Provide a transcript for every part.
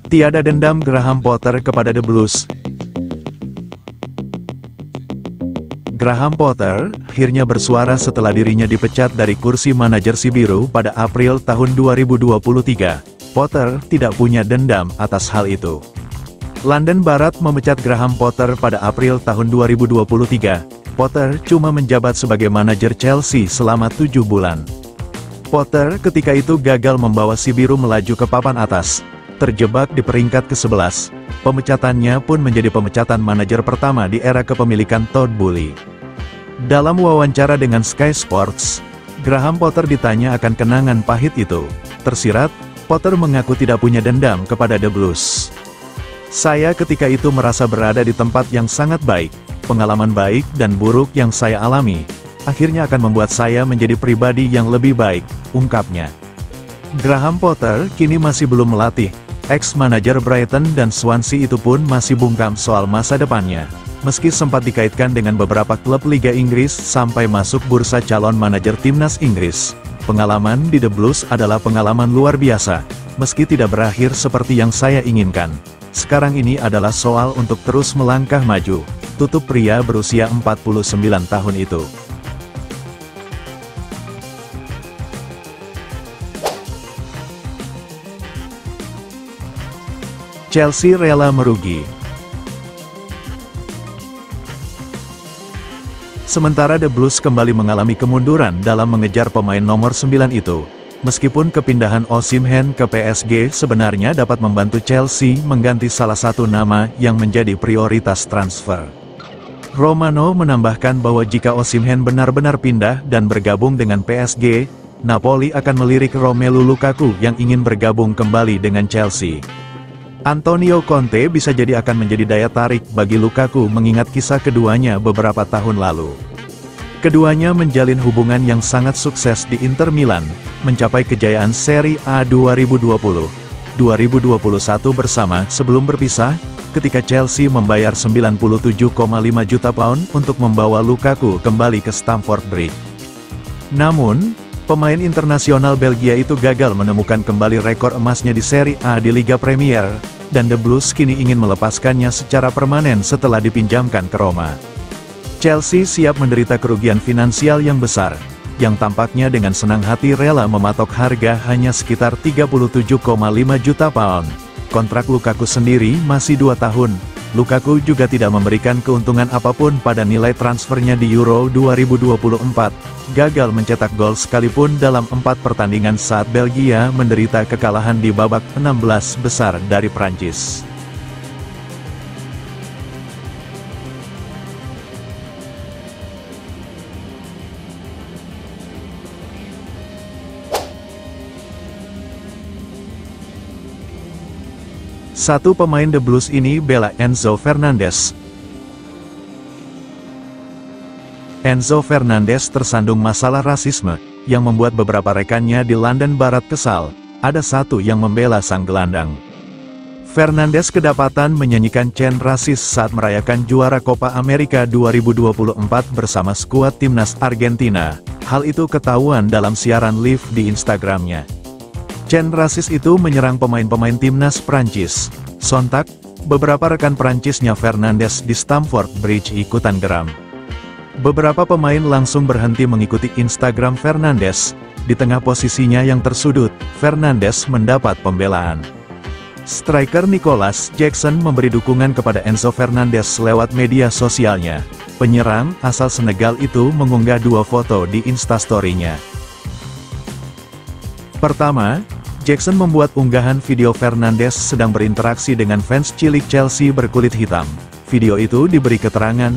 Tiada dendam Graham Potter kepada The Blues. Graham Potter akhirnya bersuara setelah dirinya dipecat dari kursi manajer si biru pada April tahun 2023. Potter tidak punya dendam atas hal itu. London Barat memecat Graham Potter pada April tahun 2023. Potter cuma menjabat sebagai manajer Chelsea selama 7 bulan. Potter ketika itu gagal membawa si biru melaju ke papan atas, terjebak di peringkat ke-11. Pemecatannya pun menjadi pemecatan manajer pertama di era kepemilikan Todd Boehly. Dalam wawancara dengan Sky Sports, Graham Potter ditanya akan kenangan pahit itu. Tersirat, Potter mengaku tidak punya dendam kepada The Blues. Saya ketika itu merasa berada di tempat yang sangat baik, pengalaman baik dan buruk yang saya alami, akhirnya akan membuat saya menjadi pribadi yang lebih baik, ungkapnya. Graham Potter kini masih belum melatih. Ex-manajer Brighton dan Swansea itu pun masih bungkam soal masa depannya. Meski sempat dikaitkan dengan beberapa klub Liga Inggris sampai masuk bursa calon manajer timnas Inggris. Pengalaman di The Blues adalah pengalaman luar biasa, meski tidak berakhir seperti yang saya inginkan. Sekarang ini adalah soal untuk terus melangkah maju, tutup pria berusia 49 tahun itu. Chelsea rela merugi. Sementara The Blues kembali mengalami kemunduran dalam mengejar pemain nomor 9 itu. Meskipun kepindahan Osimhen ke PSG sebenarnya dapat membantu Chelsea mengganti salah satu nama yang menjadi prioritas transfer. Romano menambahkan bahwa jika Osimhen benar-benar pindah dan bergabung dengan PSG, Napoli akan melirik Romelu Lukaku yang ingin bergabung kembali dengan Chelsea. Antonio Conte bisa jadi akan menjadi daya tarik bagi Lukaku mengingat kisah keduanya beberapa tahun lalu. Keduanya menjalin hubungan yang sangat sukses di Inter Milan, mencapai kejayaan Serie A 2020-2021 bersama sebelum berpisah, ketika Chelsea membayar 97,5 juta pound untuk membawa Lukaku kembali ke Stamford Bridge. Namun, pemain internasional Belgia itu gagal menemukan kembali rekor emasnya di Serie A di Liga Premier, dan The Blues kini ingin melepaskannya secara permanen setelah dipinjamkan ke Roma. Chelsea siap menderita kerugian finansial yang besar, yang tampaknya dengan senang hati rela mematok harga hanya sekitar 37,5 juta pound. Kontrak Lukaku sendiri masih 2 tahun. Lukaku juga tidak memberikan keuntungan apapun pada nilai transfernya di Euro 2024. Gagal mencetak gol sekalipun dalam 4 pertandingan saat Belgia menderita kekalahan di babak 16 besar dari Prancis. Satu pemain The Blues ini bela Enzo Fernandez. Enzo Fernandez tersandung masalah rasisme, yang membuat beberapa rekannya di London Barat kesal. Ada satu yang membela sang gelandang. Fernandez kedapatan menyanyikan chant rasis saat merayakan juara Copa America 2024 bersama skuad timnas Argentina. Hal itu ketahuan dalam siaran live di Instagramnya. Chant rasis itu menyerang pemain-pemain timnas Prancis. Sontak, beberapa rekan Prancisnya Fernandez di Stamford Bridge ikutan geram. Beberapa pemain langsung berhenti mengikuti Instagram Fernandez. Di tengah posisinya yang tersudut, Fernandez mendapat pembelaan. Striker Nicolas Jackson memberi dukungan kepada Enzo Fernandez lewat media sosialnya. Penyerang asal Senegal itu mengunggah 2 foto di Instastory-nya. Pertama, Jackson membuat unggahan video Fernandez sedang berinteraksi dengan fans cilik Chelsea berkulit hitam. Video itu diberi keterangan,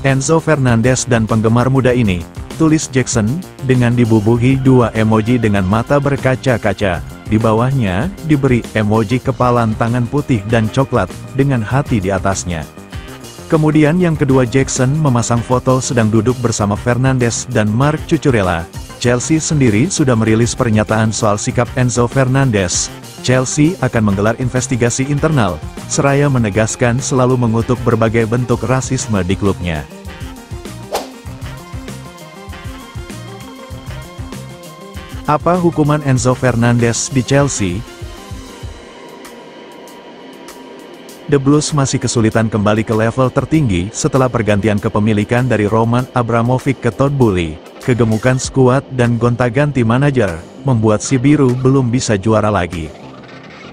Enzo Fernandez dan penggemar muda ini, tulis Jackson, dengan dibubuhi 2 emoji dengan mata berkaca-kaca. Di bawahnya, diberi emoji kepalan tangan putih dan coklat, dengan hati di atasnya. Kemudian yang kedua Jackson memasang foto sedang duduk bersama Fernandez dan Marc Cucurella. Chelsea sendiri sudah merilis pernyataan soal sikap Enzo Fernandez. Chelsea akan menggelar investigasi internal, seraya menegaskan selalu mengutuk berbagai bentuk rasisme di klubnya. Apa hukuman Enzo Fernandez di Chelsea? The Blues masih kesulitan kembali ke level tertinggi setelah pergantian kepemilikan dari Roman Abramovich ke Todd Boehly. Kegemukan skuad dan gonta-ganti manajer membuat si biru belum bisa juara lagi.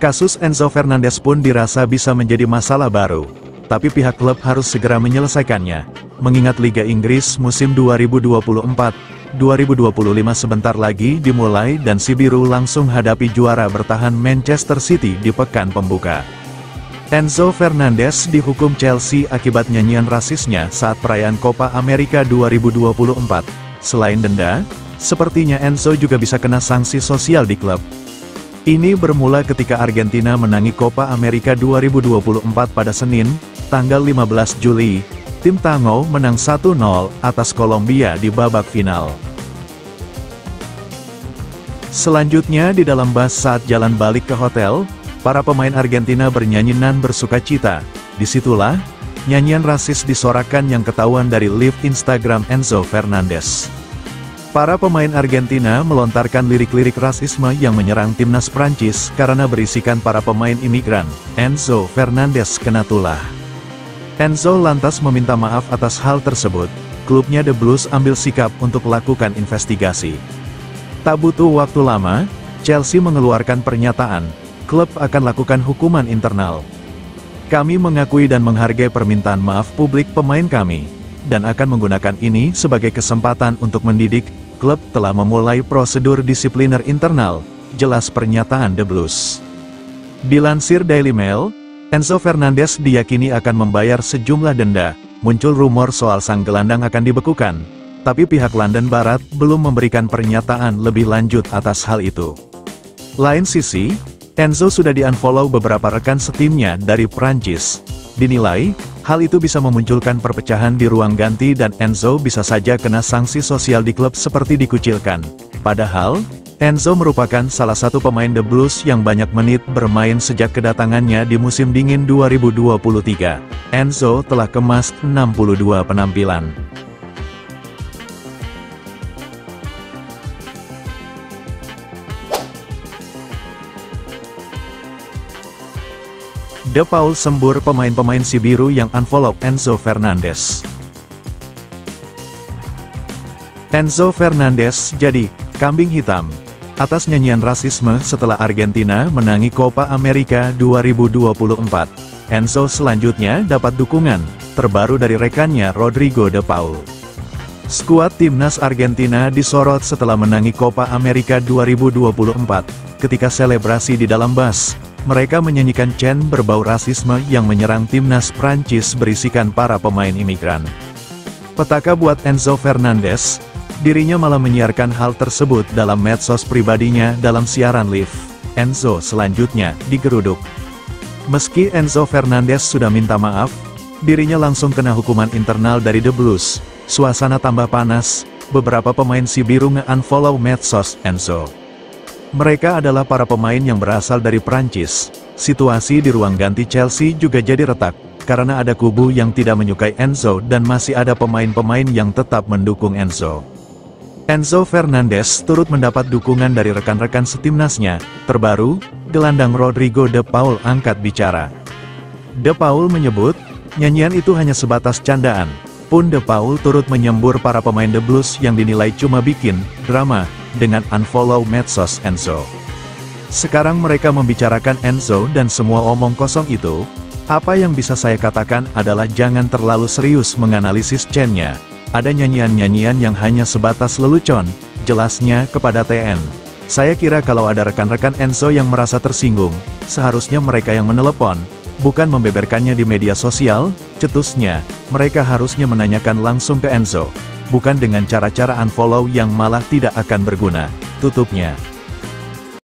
Kasus Enzo Fernandez pun dirasa bisa menjadi masalah baru, tapi pihak klub harus segera menyelesaikannya, mengingat Liga Inggris musim 2024-2025 sebentar lagi dimulai dan si biru langsung hadapi juara bertahan Manchester City di pekan pembuka. Enzo Fernandez dihukum Chelsea akibat nyanyian rasisnya saat perayaan Copa America 2024. Selain denda, sepertinya Enzo juga bisa kena sanksi sosial di klub. Ini bermula ketika Argentina menangi Copa America 2024 pada Senin, tanggal 15 Juli. Tim Tango menang 1-0 atas Kolombia di babak final. Selanjutnya di dalam bus saat jalan balik ke hotel, para pemain Argentina bernyanyi nan bersuka cita. Disitulah, nyanyian rasis disorakan yang ketahuan dari live Instagram Enzo Fernandez. Para pemain Argentina melontarkan lirik-lirik rasisme yang menyerang timnas Prancis karena berisikan para pemain imigran. Enzo Fernandez kena tulah. Enzo lantas meminta maaf atas hal tersebut. Klubnya The Blues ambil sikap untuk lakukan investigasi. Tak butuh waktu lama, Chelsea mengeluarkan pernyataan. Klub akan lakukan hukuman internal. Kami mengakui dan menghargai permintaan maaf publik pemain kami, dan akan menggunakan ini sebagai kesempatan untuk mendidik. Klub telah memulai prosedur disipliner internal, jelas pernyataan The Blues. Dilansir Daily Mail, Enzo Fernandez diyakini akan membayar sejumlah denda. Muncul rumor soal sang gelandang akan dibekukan, tapi pihak London Barat belum memberikan pernyataan lebih lanjut atas hal itu. Lain sisi, Enzo sudah di-unfollow beberapa rekan setimnya dari Prancis. Dinilai, hal itu bisa memunculkan perpecahan di ruang ganti dan Enzo bisa saja kena sanksi sosial di klub seperti dikucilkan. Padahal, Enzo merupakan salah satu pemain The Blues yang banyak menit bermain sejak kedatangannya di musim dingin 2023. Enzo telah kemas 62 penampilan. De Paul sembur pemain-pemain si biru yang unfollow Enzo Fernandez. Enzo Fernandez jadi kambing hitam atas nyanyian rasisme setelah Argentina menangi Copa America 2024. Enzo selanjutnya dapat dukungan terbaru dari rekannya Rodrigo De Paul. Skuad timnas Argentina disorot setelah menangi Copa America 2024. Ketika selebrasi di dalam bus, mereka menyanyikan chant berbau rasisme yang menyerang timnas Prancis berisikan para pemain imigran. Petaka buat Enzo Fernandez, dirinya malah menyiarkan hal tersebut dalam medsos pribadinya dalam siaran live. Enzo selanjutnya digeruduk. Meski Enzo Fernandez sudah minta maaf, dirinya langsung kena hukuman internal dari The Blues. Suasana tambah panas, beberapa pemain si biru nge-unfollow medsos Enzo. Mereka adalah para pemain yang berasal dari Prancis. Situasi di ruang ganti Chelsea juga jadi retak, karena ada kubu yang tidak menyukai Enzo dan masih ada pemain-pemain yang tetap mendukung Enzo. Enzo Fernandez turut mendapat dukungan dari rekan-rekan setimnasnya. Terbaru, gelandang Rodrigo De Paul angkat bicara. De Paul menyebut, nyanyian itu hanya sebatas candaan. Pun De Paul turut menyembur para pemain The Blues yang dinilai cuma bikin drama dengan unfollow medsos Enzo. Sekarang mereka membicarakan Enzo dan semua omong kosong itu. Apa yang bisa saya katakan adalah jangan terlalu serius menganalisis chantnya. Ada nyanyian-nyanyian yang hanya sebatas lelucon, jelasnya kepada TN. Saya kira kalau ada rekan-rekan Enzo yang merasa tersinggung, seharusnya mereka yang menelepon, bukan membeberkannya di media sosial, cetusnya. Mereka harusnya menanyakan langsung ke Enzo, bukan dengan cara-cara unfollow yang malah tidak akan berguna, tutupnya.